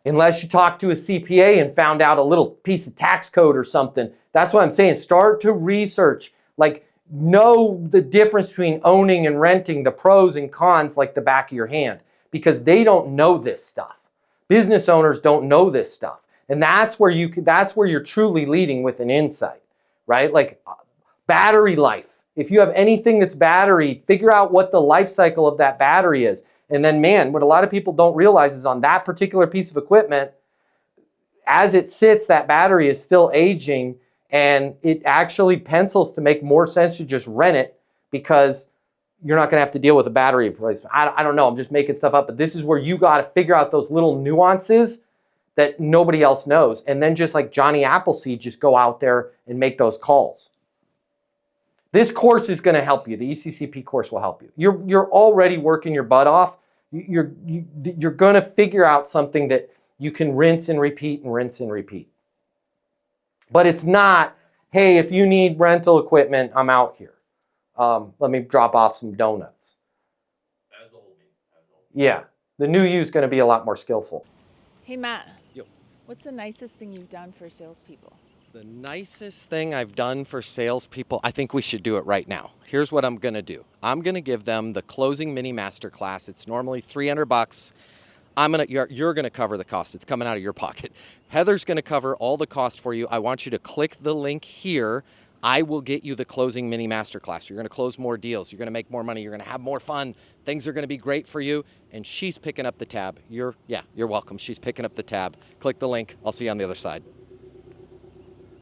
Unless you talked to a CPA and found out a little piece of tax code or something. That's what I'm saying. Start to research. Like, know the difference between owning and renting, the pros and cons like the back of your hand, because they don't know this stuff. Business owners don't know this stuff. And that's where you're truly leading with an insight, right? Like battery life. If you have anything that's battery, figure out what the life cycle of that battery is. And then, man, what a lot of people don't realize is on that particular piece of equipment, as it sits, that battery is still aging, and it actually pencils to make more sense to just rent it because you're not going to have to deal with a battery replacement. I don't know. I'm just making stuff up, but this is where you got to figure out those little nuances that nobody else knows. And then just like Johnny Appleseed, just go out there and make those calls. This course is going to help you. The ECCP course will help you. You're already working your butt off. You're going to figure out something that you can rinse and repeat and rinse and repeat. But it's not, hey, if you need rental equipment, I'm out here. Let me drop off some donuts. Yeah, the new you is going to be a lot more skillful. Hey, Matt. Yo. What's the nicest thing you've done for salespeople? The nicest thing I've done for salespeople, I think we should do it right now. Here's what I'm going to do. I'm going to give them the closing mini masterclass. It's normally $300. You're going to cover the cost. It's coming out of your pocket. Heather's going to cover all the cost for you. I want you to click the link here. I will get you the closing mini masterclass. You're going to close more deals. You're going to make more money. You're going to have more fun. Things are going to be great for you. And she's picking up the tab. You're welcome. She's picking up the tab. Click the link. I'll see you on the other side.